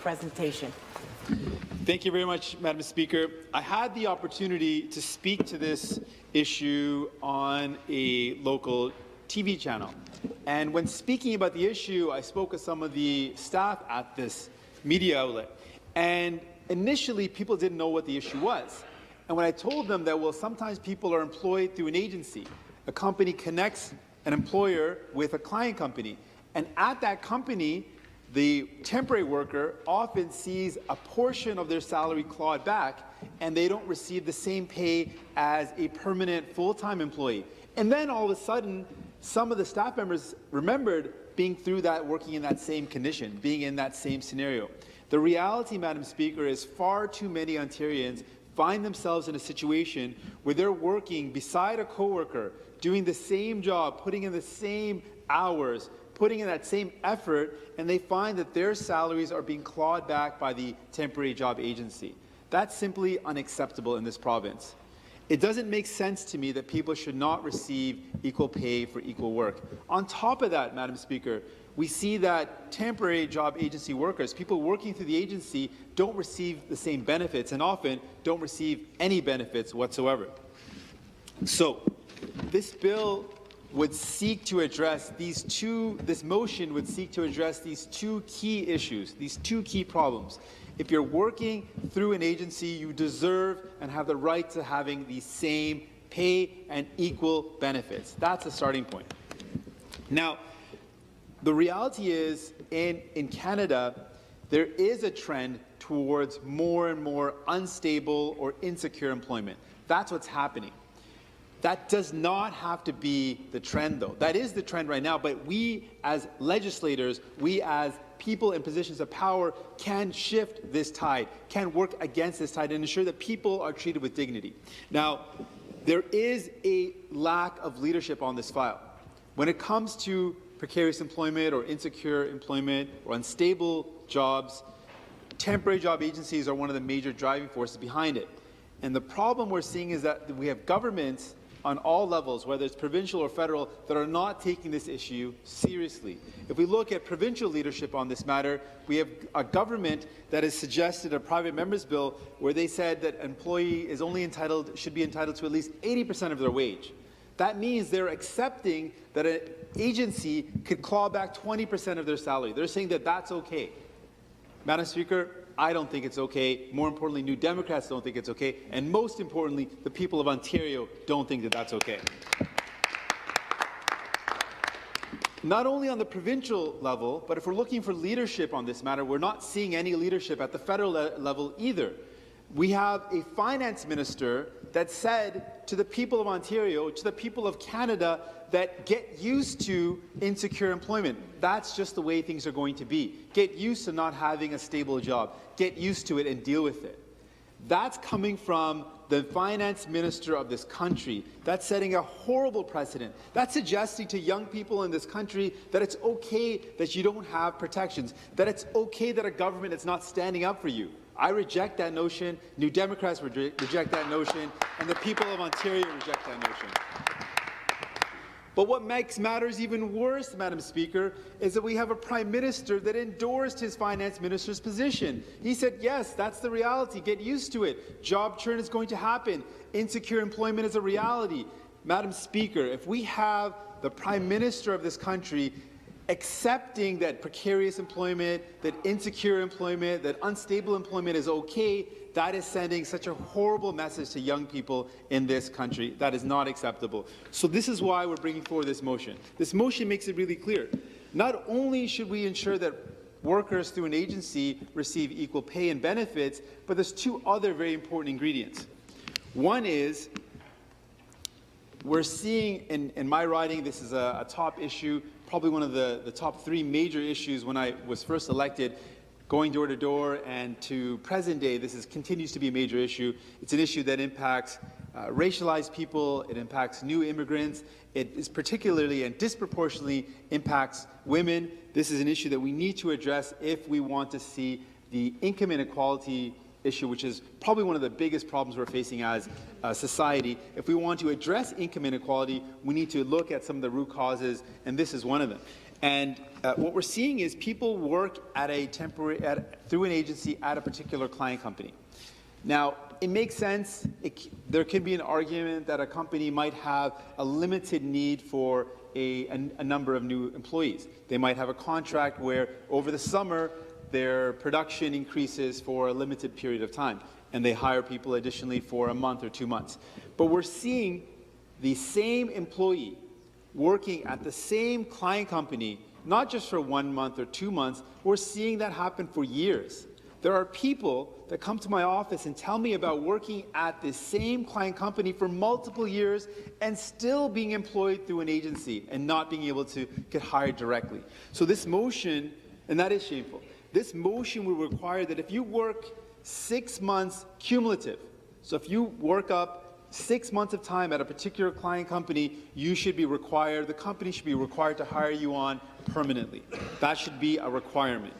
presentation. Thank you very much, Madam Speaker. I had the opportunity to speak to this issue on a local TV channel. And when speaking about the issue, I spoke with some of the staff at this media outlet. And initially, people didn't know what the issue was. And when I told them that, well, sometimes people are employed through an agency. A company connects an employer with a client company. And at that company, the temporary worker often sees a portion of their salary clawed back, and they don't receive the same pay as a permanent full-time employee. And then all of a sudden, some of the staff members remembered being through that, working in that same condition, being in that same scenario. The reality, Madam Speaker, is far too many Ontarians find themselves in a situation where they're working beside a coworker, doing the same job, putting in the same hours, putting in that same effort, and they find that their salaries are being clawed back by the temporary job agency. That's simply unacceptable in this province. It doesn't make sense to me that people should not receive equal pay for equal work. On top of that, Madam Speaker, we see that temporary job agency workers, people working through the agency, don't receive the same benefits and often don't receive any benefits whatsoever. So, this bill would seek to address this motion would seek to address these two key issues, these two key problems. If you're working through an agency, you deserve and have the right to having the same pay and equal benefits. That's the starting point. Now, the reality is, in Canada, there is a trend towards more and more unstable or insecure employment. That's what's happening. That does not have to be the trend, though. That is the trend right now, but we as legislators, we as people in positions of power can shift this tide, can work against this tide and ensure that people are treated with dignity. Now, there is a lack of leadership on this file. When it comes to precarious employment or insecure employment or unstable jobs, temporary job agencies are one of the major driving forces behind it. And the problem we're seeing is that we have governments on all levels, whether it's provincial or federal, that are not taking this issue seriously. If we look at provincial leadership on this matter, we have a government that has suggested a private member's bill where they said that an employee is only should be entitled to at least 80% of their wage. That means they're accepting that an agency could claw back 20% of their salary. They're saying that that's okay. Madam Speaker, I don't think it's okay. More importantly, New Democrats don't think it's okay. And most importantly, the people of Ontario don't think that that's okay. Not only on the provincial level, but if we're looking for leadership on this matter, we're not seeing any leadership at the federal level either. We have a finance minister that said to the people of Ontario, to the people of Canada, that get used to insecure employment. That's just the way things are going to be. Get used to not having a stable job. Get used to it and deal with it. That's coming from the finance minister of this country. That's setting a horrible precedent. That's suggesting to young people in this country that it's okay that you don't have protections, that it's okay that a government is not standing up for you. I reject that notion, New Democrats reject that notion, and the people of Ontario reject that notion. But what makes matters even worse, Madam Speaker, is that we have a Prime Minister that endorsed his Finance Minister's position. He said, yes, that's the reality. Get used to it. Job churn is going to happen. Insecure employment is a reality. Madam Speaker, if we have the Prime Minister of this country accepting that precarious employment, that insecure employment, that unstable employment is okay, that is sending such a horrible message to young people in this country. That is not acceptable. So this is why we're bringing forward this motion. This motion makes it really clear. Not only should we ensure that workers through an agency receive equal pay and benefits, but there's two other very important ingredients. One is, we're seeing in my riding, this is a top issue, probably one of the top three major issues when I was first elected, going door to door, and to present day, this continues to be a major issue. It's an issue that impacts racialized people, it impacts new immigrants, it is particularly and disproportionately impacts women. This is an issue that we need to address if we want to see the income inequality issue, which is probably one of the biggest problems we're facing as a society. If we want to address income inequality, we need to look at some of the root causes, and this is one of them. And what we're seeing is people work at a through an agency at a particular client company. Now, it makes sense. There could be an argument that a company might have a limited need for a number of new employees. They might have a contract where over the summer their production increases for a limited period of time, and they hire people additionally for a month or 2 months. But we're seeing the same employee working at the same client company, not just for 1 month or 2 months, we're seeing that happen for years. There are people that come to my office and tell me about working at the same client company for multiple years and still being employed through an agency and not being able to get hired directly. So this motion, and that is shameful, this motion will require that if you work 6 months cumulative, so if you work up 6 months of time at a particular client company, you should be required, the company should be required to hire you on permanently. That should be a requirement.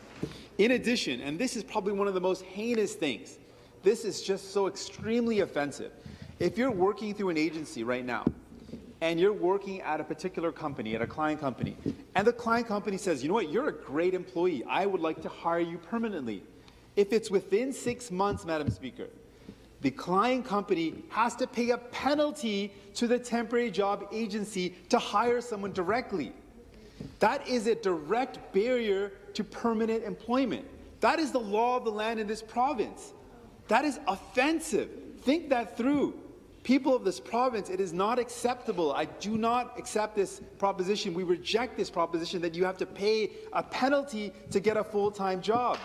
In addition, and this is probably one of the most heinous things, this is just so extremely offensive. If you're working through an agency right now, and you're working at a particular company, at a client company, and the client company says, you know what, you're a great employee, I would like to hire you permanently. If it's within 6 months, Madam Speaker, the client company has to pay a penalty to the temporary job agency to hire someone directly. That is a direct barrier to permanent employment. That is the law of the land in this province. That is offensive. Think that through. People of this province, it is not acceptable. I do not accept this proposition. We reject this proposition that you have to pay a penalty to get a full-time job.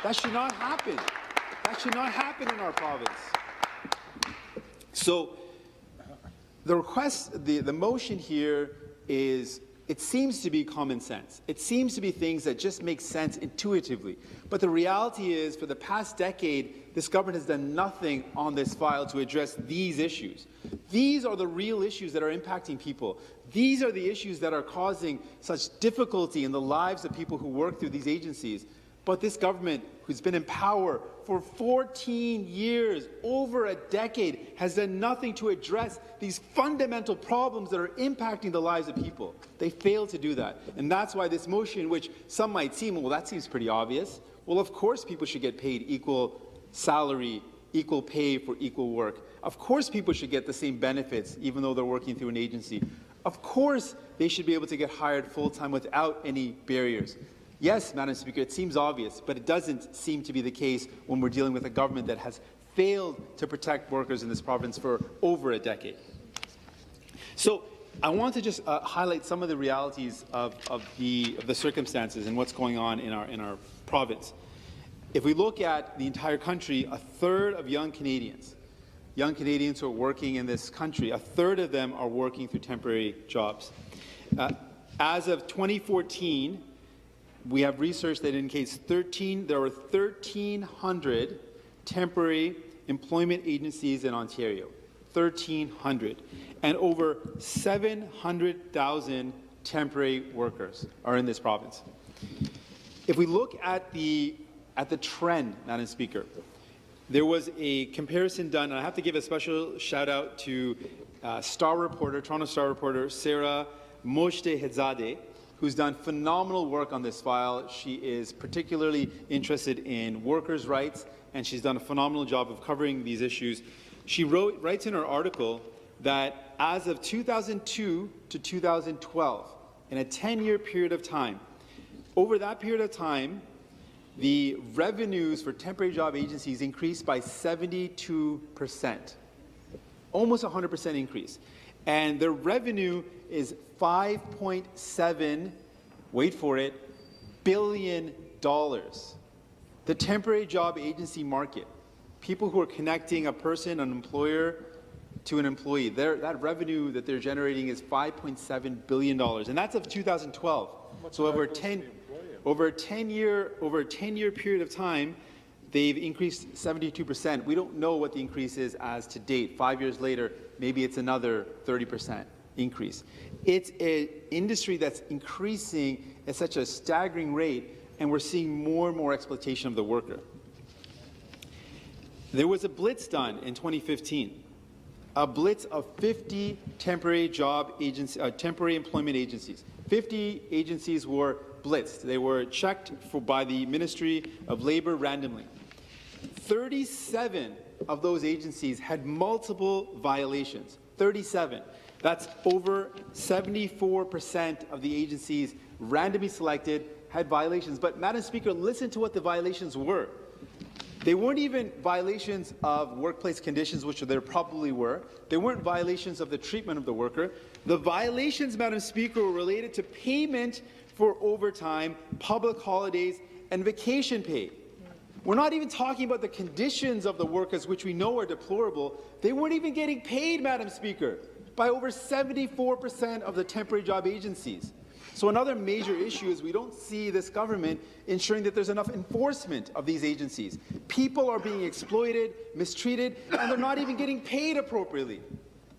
That should not happen. That should not happen in our province. So the request, the motion here is, it seems to be common sense. It seems to be things that just make sense intuitively. But the reality is, for the past decade, this government has done nothing on this file to address these issues. These are the real issues that are impacting people. These are the issues that are causing such difficulty in the lives of people who work through these agencies. But this government, who's been in power for 14 years, over a decade, has done nothing to address these fundamental problems that are impacting the lives of people. They failed to do that. And that's why this motion, which some might seem, well, that seems pretty obvious. Well, of course people should get paid equal salary, equal pay for equal work. Of course people should get the same benefits, even though they're working through an agency. Of course they should be able to get hired full-time without any barriers. Yes, Madam Speaker, it seems obvious, but it doesn't seem to be the case when we're dealing with a government that has failed to protect workers in this province for over a decade. So I want to just highlight some of the realities of the circumstances and what's going on in our province. If we look at the entire country, a third of young Canadians who are working in this country, a third of them are working through temporary jobs. As of 2014, we have research that indicates there were 1,300 temporary employment agencies in Ontario. 1,300. And over 700,000 temporary workers are in this province. If we look at the trend, Madam Speaker, there was a comparison done, and I have to give a special shout out to Toronto Star reporter, Sarah Mojtehedzadeh, who's done phenomenal work on this file. She is particularly interested in workers' rights, and she's done a phenomenal job of covering these issues. She writes in her article that as of 2002 to 2012, in a 10-year period of time, over that period of time, the revenues for temporary job agencies increased by 72%, almost 100% increase. And their revenue is $5.7, wait for it, billion. The temporary job agency market, people who are connecting a person, an employer, to an employee, that revenue that they're generating is $5.7 billion, and that's of 2012. So over a 10-year period of time, they've increased 72%. We don't know what the increase is as to date. 5 years later, maybe it's another 30% increase. It's an industry that's increasing at such a staggering rate, and we're seeing more and more exploitation of the worker. There was a blitz done in 2015, a blitz of 50 temporary employment agencies. 50 agencies were blitzed. They were checked by the Ministry of Labour randomly. 37 of those agencies had multiple violations. 37. That's over 74% of the agencies randomly selected had violations. But, Madam Speaker, listen to what the violations were. They weren't even violations of workplace conditions, which there probably were. They weren't violations of the treatment of the worker. The violations, Madam Speaker, were related to payment for overtime, public holidays, and vacation pay. We're not even talking about the conditions of the workers, which we know are deplorable. They weren't even getting paid, Madam Speaker, by over 74% of the temporary job agencies. So another major issue is we don't see this government ensuring that there's enough enforcement of these agencies. People are being exploited, mistreated, and they're not even getting paid appropriately.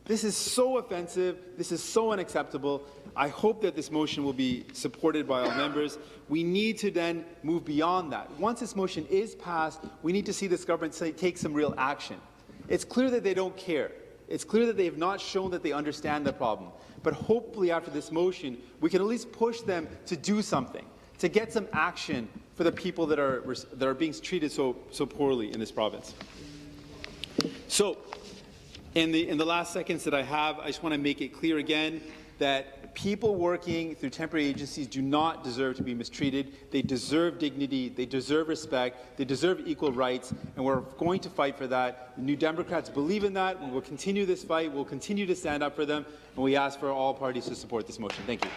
This is so offensive. This is so unacceptable. I hope that this motion will be supported by all members. We need to then move beyond that. Once this motion is passed, we need to see this government take some real action. It's clear that they don't care. It's clear that they have not shown that they understand the problem. But hopefully after this motion, we can at least push them to do something, to get some action for the people that are being treated so poorly in this province. So, in the last seconds that I have, I just want to make it clear again that people working through temporary agencies do not deserve to be mistreated. They deserve dignity, they deserve respect, they deserve equal rights, and we're going to fight for that. The New Democrats believe in that. We will continue this fight. We'll continue to stand up for them, and we ask for all parties to support this motion. Thank you.